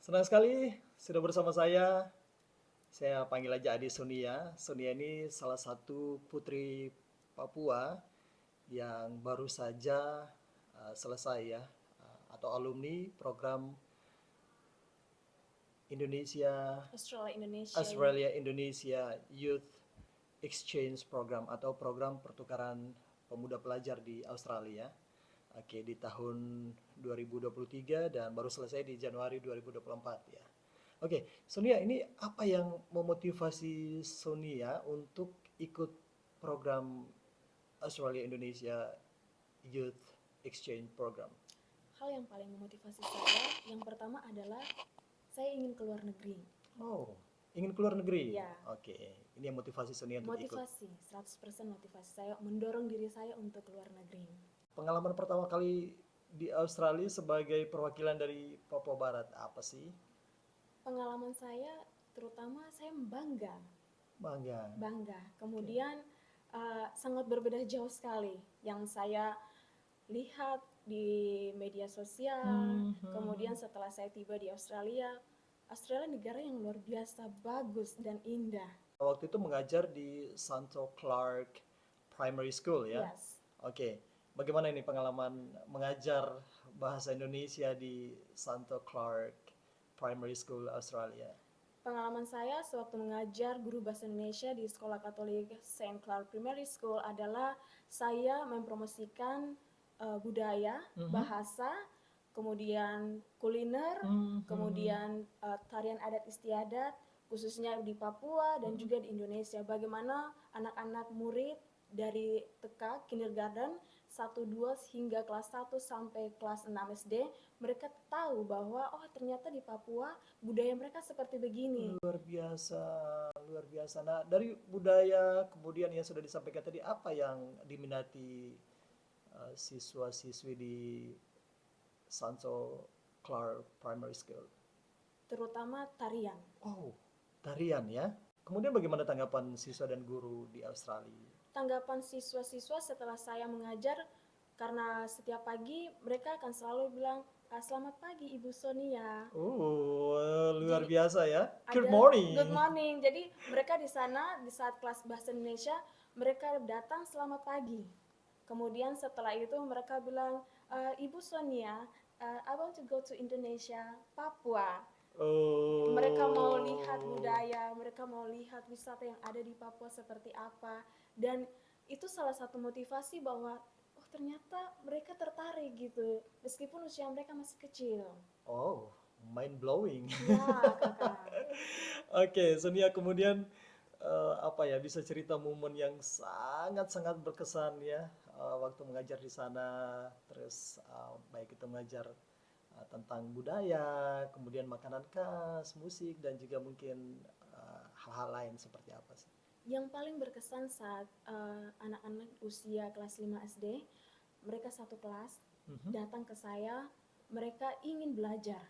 Senang sekali sudah bersama saya. Saya panggil aja Adi Sonia. Sonia ini salah satu putri Papua yang baru saja selesai ya atau alumni program Indonesia Australia Indonesia. Australia Indonesia Youth Exchange Program atau program pertukaran pemuda pelajar di Australia. Oke, di tahun 2023 dan baru selesai di Januari 2024 ya. Oke, Sonia, ini apa yang memotivasi Sonia untuk ikut program Australia Indonesia Youth Exchange Program? Hal yang paling memotivasi saya, yang pertama adalah saya ingin keluar negeri. Oh, ingin keluar negeri? Ya. Oke, ini yang motivasi Sonia untuk ikut. Motivasi, 100% motivasi saya, mendorong diri saya untuk keluar negeri. Pengalaman pertama kali di Australia sebagai perwakilan dari Papua Barat, apa sih? Pengalaman saya, terutama saya bangga. Bangga. Kemudian sangat berbeda jauh sekali yang saya lihat di media sosial. Kemudian setelah saya tiba di Australia, Australia negara yang luar biasa bagus dan indah. Waktu itu mengajar di Santo Clark Primary School ya? Yes. Oke, bagaimana ini pengalaman mengajar bahasa Indonesia di Santo Clark Primary School Australia? Pengalaman saya sewaktu mengajar guru bahasa Indonesia di Sekolah Katolik Saint Clark Primary School adalah saya mempromosikan budaya, bahasa, kemudian kuliner, kemudian tarian adat istiadat, khususnya di Papua dan juga di Indonesia. Bagaimana anak-anak murid dari TK, kindergarten, 1, 2 hingga kelas 1 sampai kelas 6 SD, mereka tahu bahwa oh ternyata di Papua budaya mereka seperti begini. Luar biasa, luar biasa. Nah, dari budaya kemudian yang sudah disampaikan tadi, apa yang diminati siswa-siswi di Santo Clark Primary School? Terutama tarian. Oh, tarian ya. Kemudian bagaimana tanggapan siswa dan guru di Australia? Tanggapan siswa-siswa setelah saya mengajar, karena setiap pagi mereka akan selalu bilang, selamat pagi Ibu Sonia. Luar Jadi, biasa ya. Good ada morning. good morning. Jadi mereka di sana di saat kelas bahasa Indonesia mereka datang selamat pagi. Kemudian setelah itu mereka bilang, Ibu Sonia, I want to go to Indonesia, Papua. Oh. Mereka mau lihat budaya, mereka mau lihat wisata yang ada di Papua seperti apa. Dan itu salah satu motivasi bahwa oh ternyata mereka tertarik gitu, meskipun usia mereka masih kecil. Oh, mind blowing. Ya, kakak. Oke, Sonia kemudian apa ya bisa cerita momen yang sangat-sangat berkesan ya waktu mengajar di sana, terus baik itu mengajar tentang budaya, kemudian makanan khas, musik dan juga mungkin hal-hal lain seperti apa sih? Yang paling berkesan saat anak-anak usia kelas 5 SD, mereka satu kelas datang ke saya, mereka ingin belajar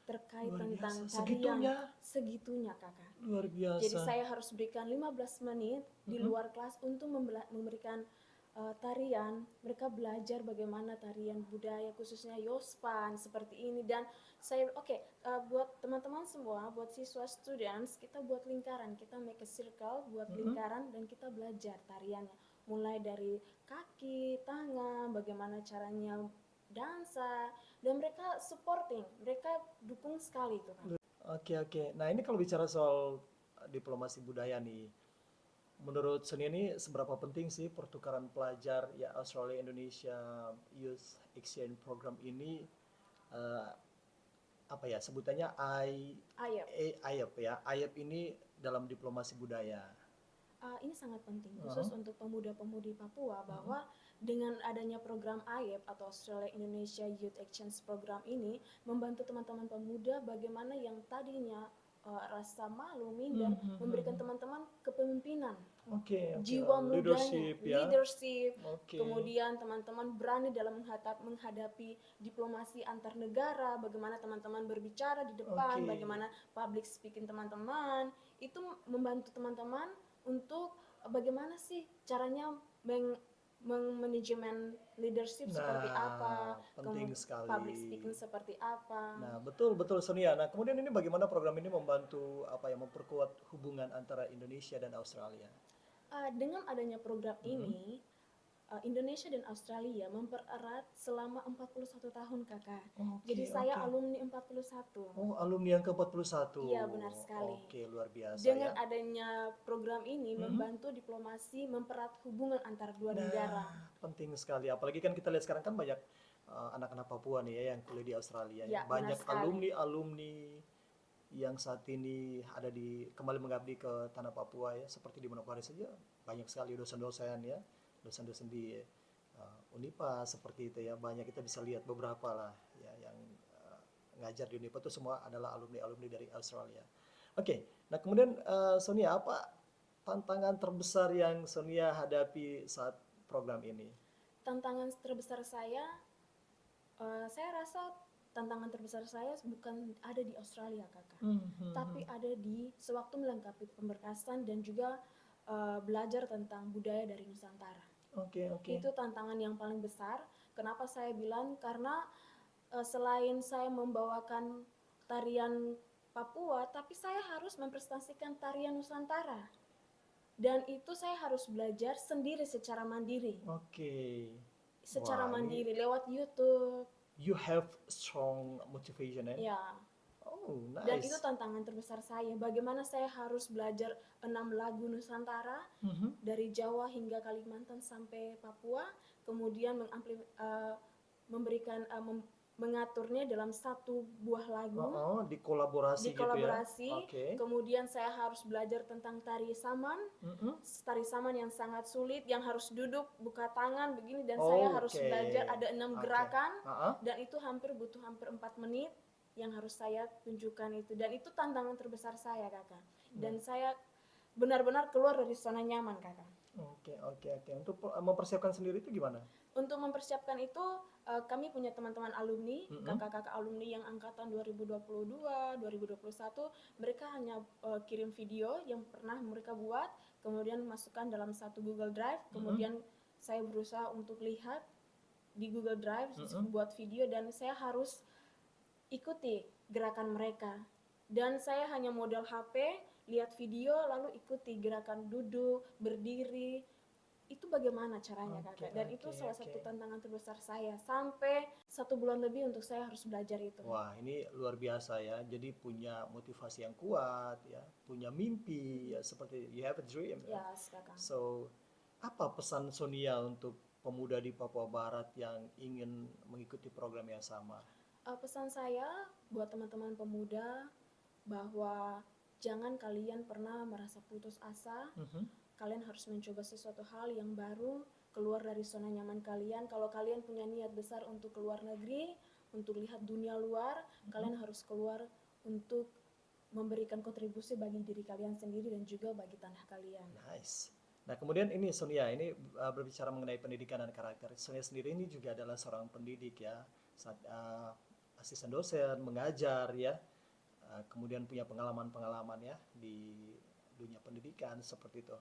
terkait Luar tentang biasa, tarian. Segitunya kakak. luar biasa. Jadi saya harus berikan 15 menit di luar kelas untuk memberikan tarian. Mereka belajar bagaimana tarian budaya khususnya Yospan seperti ini. Dan saya buat teman-teman semua, buat siswa students, kita buat lingkaran, kita make a circle, buat lingkaran dan kita belajar tariannya. Mulai dari kaki, tangan, bagaimana caranya dansa, dan mereka supporting, mereka dukung sekali itu kan. Oke. Nah ini kalau bicara soal diplomasi budaya nih, menurut Sonia ini seberapa penting sih pertukaran pelajar ya Australia Indonesia Youth Exchange Program ini eh, apa ya sebutannya AYEP ya. AYEP ini dalam diplomasi budaya. Ini sangat penting khusus untuk pemuda-pemudi Papua bahwa dengan adanya program AYEP atau Australia Indonesia Youth Exchange Program ini membantu teman-teman pemuda bagaimana yang tadinya rasa malu, minder, memberikan teman-teman kepemimpinan, jiwa mudanya, leadership, kemudian teman-teman berani dalam menghadapi diplomasi antar negara, bagaimana teman-teman berbicara di depan, bagaimana public speaking teman-teman, itu membantu teman-teman untuk bagaimana sih caranya manajemen leadership seperti apa, Nah, penting public sekali. speaking seperti apa. Nah, betul betul Sonia. Nah, kemudian ini bagaimana program ini membantu apa ya memperkuat hubungan antara Indonesia dan Australia? Dengan adanya program Mhm. ini, Indonesia dan Australia mempererat selama 41 tahun, Kakak. Jadi Oke, saya oke. alumni 41. Oh, alumni yang ke-41. Iya, benar sekali. Oke, luar biasa Dengan ya. adanya program ini Mhm. membantu diplomasi mempererat hubungan antar dua negara. Nah, penting sekali. Apalagi kan kita lihat sekarang kan banyak anak-anak Papua nih ya yang kuliah di Australia ya. Ya, benar Banyak sekali. alumni-alumni yang saat ini ada di kembali mengabdi ke tanah Papua ya, seperti di Manokwari saja banyak sekali dosen-dosen ya, dosen-dosen di Unipa seperti itu ya. Banyak kita bisa lihat beberapa lah ya yang ngajar di Unipa itu semua adalah alumni-alumni dari Australia. Oke, nah kemudian Sonia, apa tantangan terbesar yang Sonia hadapi saat program ini? Tantangan terbesar saya rasa tantangan terbesar saya bukan ada di Australia, Kakak, tapi ada di sewaktu melengkapi pemberkasan dan juga belajar tentang budaya dari Nusantara. Oke, oke. Itu tantangan yang paling besar. Kenapa saya bilang? Karena selain saya membawakan tarian Papua, tapi saya harus mempresentasikan tarian Nusantara. Dan itu saya harus belajar sendiri secara mandiri. Oke. Secara Wah, ini mandiri lewat YouTube. you have strong motivation eh? Ya, Oh, dan itu nice. tantangan terbesar saya. Bagaimana saya harus belajar 6 lagu Nusantara Mhm. dari Jawa hingga Kalimantan sampai Papua, kemudian memberikan mengaturnya dalam satu buah lagu, Oh, dikolaborasi gitu ya. dikolaborasi. Oke. Kemudian saya harus belajar tentang Mhm. tari saman yang sangat sulit, yang harus duduk, buka tangan begini, dan saya harus Oke. belajar ada 6 Oke. gerakan, Ah, dan itu butuh hampir 4 menit yang harus saya tunjukkan itu. Dan itu tantangan terbesar saya, Kakak. Dan saya benar-benar keluar dari zona nyaman, Kakak. Oke, oke, oke. Untuk mempersiapkan sendiri itu gimana? Untuk mempersiapkan itu, kami punya teman-teman alumni, Mhm. kakak-kakak alumni yang angkatan 2022, 2021, mereka hanya kirim video yang pernah mereka buat, kemudian masukkan dalam satu Google Drive, Mhm. kemudian saya berusaha untuk lihat di Google Drive, Mhm. buat video, dan saya harus ikuti gerakan mereka. Dan saya hanya modal HP, lihat video, lalu ikuti gerakan duduk, berdiri, itu bagaimana caranya, Oke, Kakak. Dan itu oke, salah oke. satu tantangan terbesar saya, sampai 1 bulan lebih untuk saya harus belajar itu. Wah, ini luar biasa ya. Jadi punya motivasi yang kuat ya, punya mimpi ya seperti you have a dream ya. Ya, Kakak. So, apa pesan Sonia untuk pemuda di Papua Barat yang ingin mengikuti program yang sama? Pesan saya buat teman-teman pemuda bahwa jangan kalian pernah merasa putus asa. Mhm. Kalian harus mencoba sesuatu hal yang baru, keluar dari zona nyaman kalian. Kalau kalian punya niat besar untuk keluar negeri, untuk lihat dunia luar, kalian harus keluar untuk memberikan kontribusi bagi diri kalian sendiri dan juga bagi tanah kalian. Nice. Nah, kemudian ini Sonia, ini berbicara mengenai pendidikan dan karakter. Sonia sendiri ini juga adalah seorang pendidik ya, asisten dosen, mengajar ya, kemudian punya pengalaman-pengalaman ya di dunia pendidikan seperti itu.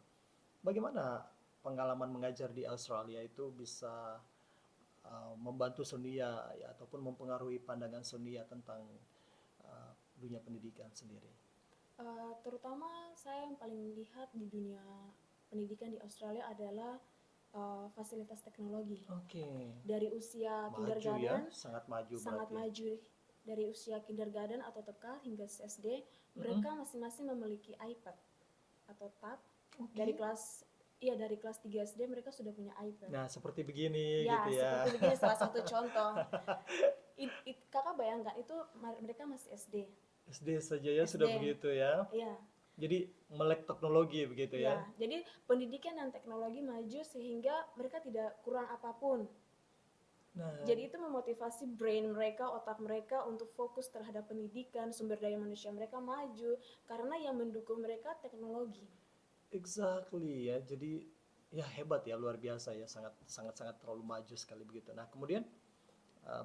Bagaimana pengalaman mengajar di Australia itu bisa membantu Sonia ya, ataupun mempengaruhi pandangan Sonia tentang dunia pendidikan sendiri? Terutama saya yang paling lihat di dunia pendidikan di Australia adalah fasilitas teknologi. Oke, Dari usia maju ya, kindergarten, sangat maju sangat berarti. maju. Dari usia kindergarten atau TK hingga SD, mereka masing-masing memiliki iPad atau tab. Oke. Dari kelas 3 SD mereka sudah punya iPad. Nah, seperti begini Ya, gitu ya. seperti begini salah satu contoh. Kakak bayangkan itu mereka masih SD. SD saja ya sudah SD. begitu ya. Iya. Jadi melek teknologi begitu ya. Ya, jadi pendidikan dan teknologi maju sehingga mereka tidak kurang apapun. Nah, Jadi itu memotivasi brain mereka, otak mereka untuk fokus terhadap pendidikan, sumber daya manusia mereka maju karena yang mendukung mereka teknologi. exactly ya. Jadi ya hebat ya, luar biasa ya, sangat sangat sangat terlalu maju sekali begitu. Nah, kemudian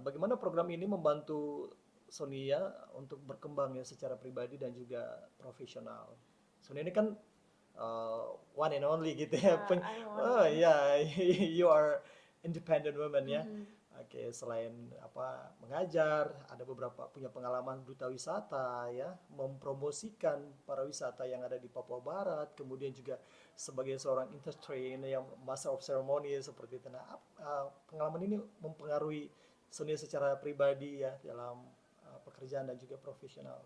bagaimana program ini membantu Sonia untuk berkembang ya secara pribadi dan juga profesional. Sonia ini kan one and only gitu ya. Yeah, I'm Oh only. ya, you are independent woman ya. Mhm. Oke, selain apa mengajar, ada beberapa punya pengalaman duta wisata ya, mempromosikan para wisata yang ada di Papua Barat, kemudian juga sebagai seorang intertrain yang master of ceremony seperti itu. Nah, pengalaman ini mempengaruhi Sonia secara pribadi ya dalam pekerjaan dan juga profesional.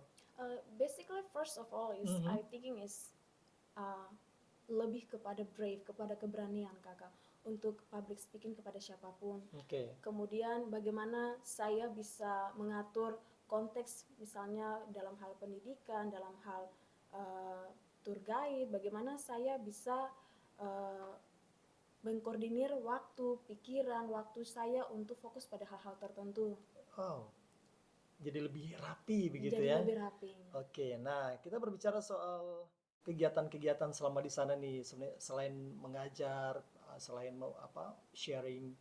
Basically, first of all is Mhm. I thinking is uh, lebih kepada brave, kepada keberanian kakak untuk public speaking kepada siapapun. Oke. Kemudian bagaimana saya bisa mengatur konteks misalnya dalam hal pendidikan, dalam hal uh, tour guide, bagaimana saya bisa uh, mengkoordinir waktu, pikiran, waktu saya untuk fokus pada hal-hal tertentu. Wow, jadi lebih rapi begitu Jadi ya. lebih rapi. Oke, nah kita berbicara soal kegiatan-kegiatan selama di sana nih, sebenarnya selain mengajar, selain sharing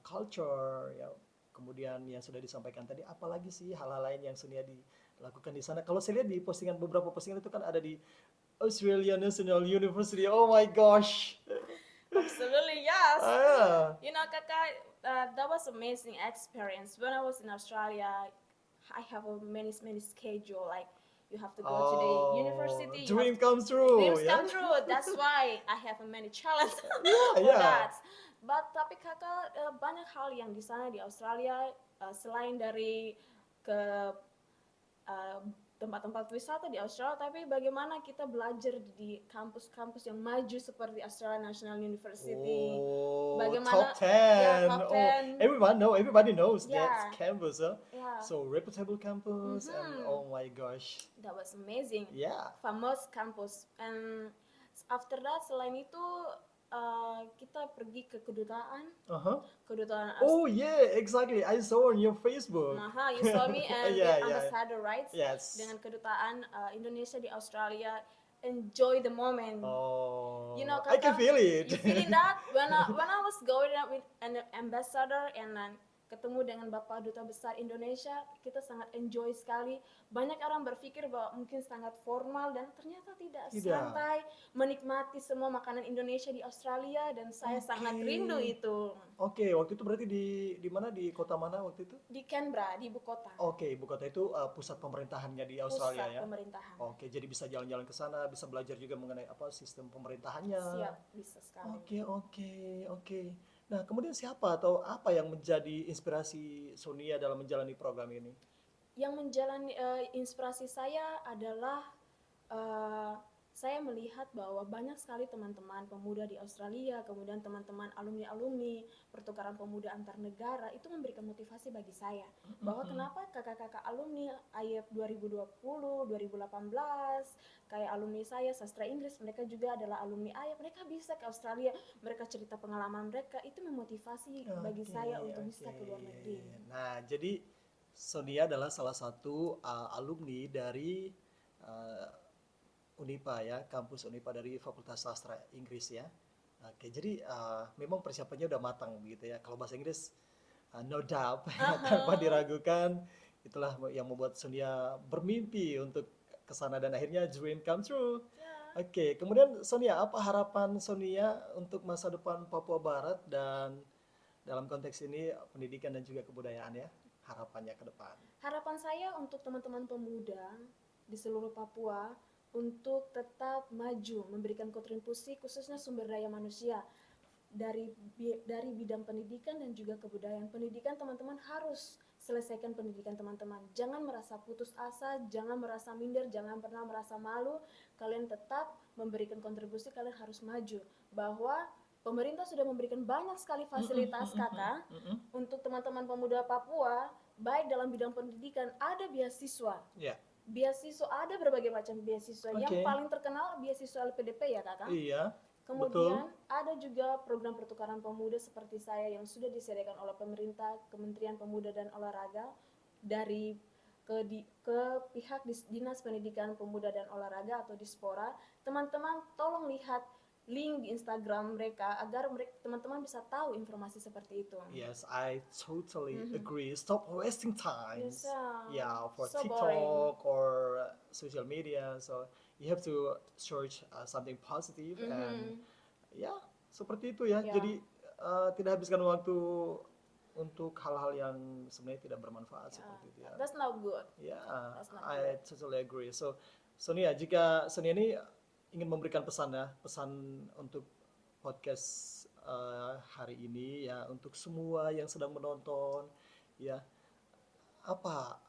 culture ya, kemudian yang sudah disampaikan tadi, apalagi sih hal-hal lain yang Sonia dilakukan di sana? Kalau saya lihat di postingan beberapa postingan itu kan ada di Australia National University. Oh my gosh. Absolutely, yes. Ah, You know, Kaka, that was amazing experience. When I was in Australia, I have a many schedule. Like you have to go to the oh, university. You have dream comes true, dreams ya? come true. That's why I have a many challenge Ya, for ya. that. But tapi kakak banyak hal yang di sana di Australia selain dari ke uh, tempat-tempat wisata di Australia, tapi bagaimana kita belajar di kampus-kampus yang maju seperti Australia National University, Oh, top bagaimana ya 10. top Oh, 10, everybody knows that ya campus, huh? ya. So reputable campus and Mhm. oh my gosh. That was amazing, Yeah. famous campus. And after that, selain itu kita pergi ke kedutaan, Uh-huh. kedutaan Oh yeah, exactly. I saw on your Facebook. Maha, you saw me and with Yeah, yeah. ambassador rights Yes. dengan kedutaan Indonesia di Australia. Enjoy the moment. You know, Oh, I can kakak, feel it. you feeling that when I was going out with an ambassador and then ketemu dengan Bapak Duta Besar Indonesia, kita sangat enjoy sekali. Banyak orang berpikir bahwa mungkin sangat formal dan ternyata tidak, Tidak. santai, menikmati semua makanan Indonesia di Australia dan saya sangat rindu Oke. itu. Oke, waktu itu berarti di mana? Di kota mana waktu itu? Di Canberra, di ibu kota, Oke, ibu kota itu pusat pemerintahannya di Australia pusat ya. pemerintahan. Oke, jadi bisa jalan-jalan ke sana, bisa belajar juga mengenai apa sistem pemerintahannya. Siap, bisa sekali. Oke. Nah, kemudian siapa atau apa yang menjadi inspirasi Sonia dalam menjalani program ini? Yang menjalani inspirasi saya adalah uh, saya melihat bahwa banyak sekali teman-teman pemuda di Australia, kemudian teman-teman alumni-alumni pertukaran pemuda antar negara itu memberikan motivasi bagi saya bahwa kenapa kakak-kakak alumni AYEP 2020, 2018, kayak alumni saya sastra Inggris, mereka juga adalah alumni AYEP, mereka bisa ke Australia, mereka cerita pengalaman mereka, itu memotivasi bagi saya untuk bisa ke luar negeri. Nah, jadi Sonia adalah salah satu alumni dari uh, Unipa ya, kampus Unipa dari Fakultas Sastra Inggris ya. Oke, jadi memang persiapannya udah matang begitu ya. Kalau bahasa Inggris no doubt tanpa diragukan, itulah yang membuat Sonia bermimpi untuk ke sana dan akhirnya dream come true. Ya. Oke, kemudian Sonia, apa harapan Sonia untuk masa depan Papua Barat dan dalam konteks ini pendidikan dan juga kebudayaan ya, harapannya ke depan? Harapan saya untuk teman-teman pemuda di seluruh Papua untuk tetap maju, memberikan kontribusi khususnya sumber daya manusia dari bidang pendidikan dan juga kebudayaan. Pendidikan teman-teman harus selesaikan pendidikan teman-teman. Jangan merasa putus asa, jangan merasa minder, jangan pernah merasa malu. Kalian tetap memberikan kontribusi, kalian harus maju. Bahwa pemerintah sudah memberikan banyak sekali fasilitas kakak untuk teman-teman pemuda Papua, baik dalam bidang pendidikan, ada beasiswa. Ya. Beasiswa ada berbagai macam beasiswa. Yang Oke. paling terkenal beasiswa LPDP ya kakak. Iya. Kemudian Betul. ada juga program pertukaran pemuda seperti saya yang sudah disediakan oleh pemerintah, Kementerian Pemuda dan Olahraga dari ke pihak Dinas Pendidikan Pemuda dan Olahraga atau Dispora. Teman-teman tolong lihat link di Instagram mereka agar teman-teman bisa tahu informasi seperti itu. Yes, I totally Mhm. agree. Stop wasting Yes, times. Yeah, for so boring. TikTok or social media. So you have to search something positive and Mhm. ya seperti itu ya. Ya, Jadi tidak habiskan waktu untuk hal-hal yang sebenarnya tidak bermanfaat ya. seperti itu ya. That's not good. Ya, That's not I good. totally agree. So Sonia, jika Sonia ini ingin memberikan pesan ya, pesan untuk podcast hari ini ya untuk semua yang sedang menonton ya, apa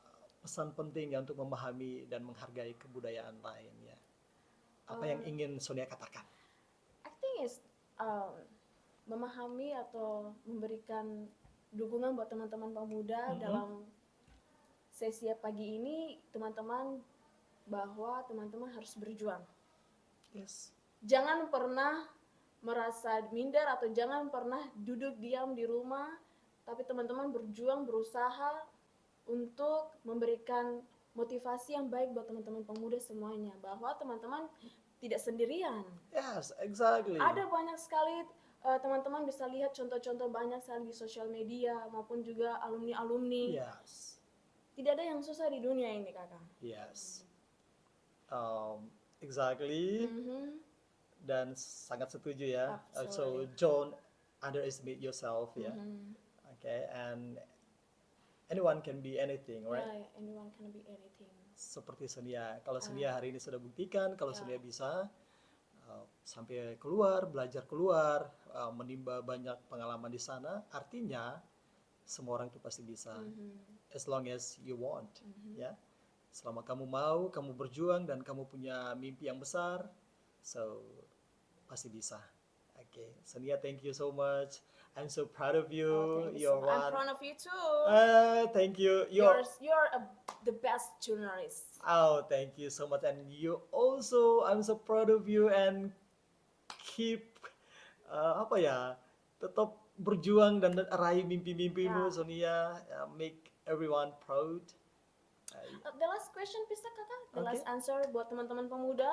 pesan penting ya untuk memahami dan menghargai kebudayaan lain ya. Apa yang Uh, ingin Sonia katakan? I think it's um, memahami atau memberikan dukungan buat teman-teman pemuda Mhm. dalam sesi pagi ini, teman-teman, bahwa teman-teman harus berjuang. Yes. Jangan pernah merasa minder atau jangan pernah duduk diam di rumah, tapi teman-teman berjuang, berusaha untuk memberikan motivasi yang baik buat teman-teman pemuda semuanya, bahwa teman-teman tidak sendirian. Yes, exactly. Ada banyak sekali teman-teman bisa lihat contoh-contoh banyak sekali di sosial media maupun juga alumni-alumni. Yes. Tidak ada yang susah di dunia ini, Kakak. Yes. Exactly. Mhm. Dan sangat setuju ya. So Absolutely. don't underestimate yourself ya. Mhm. Okay, and anyone can be anything, right? Yeah, anyone can be anything. Seperti Sonia. Kalau Ah. Sonia hari ini sudah buktikan, kalau Ya. Sonia bisa sampai keluar, belajar keluar, menimba banyak pengalaman di sana, artinya semua orang itu pasti bisa. Mhm. As long as you want, Mhm. ya. Selama kamu mau, kamu berjuang dan kamu punya mimpi yang besar, so pasti bisa. Okay, Sonia, thank you so much. I'm so proud of you. Oh, thank you You're so much. I'm one. proud of you too. Thank you. You're the best journalist. Oh, thank you so much. And you also, I'm so proud of you and keep apa ya, tetap berjuang dan raih mimpi-mimpimu, Ya. Sonia. Make everyone proud. The last question bisa, Kakak? The Okay. last answer buat teman-teman pemuda.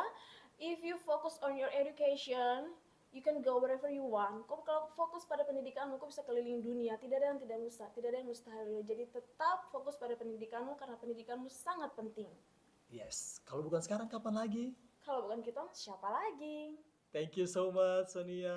If you focus on your education, you can go wherever you want. Kau kalau fokus pada pendidikanmu, kau bisa keliling dunia. Tidak ada yang tidak bisa, tidak ada yang mustahil. Jadi tetap fokus pada pendidikanmu karena pendidikanmu sangat penting. Yes, kalau bukan sekarang kapan lagi? Kalau bukan kita, siapa lagi? Thank you so much, Sonia.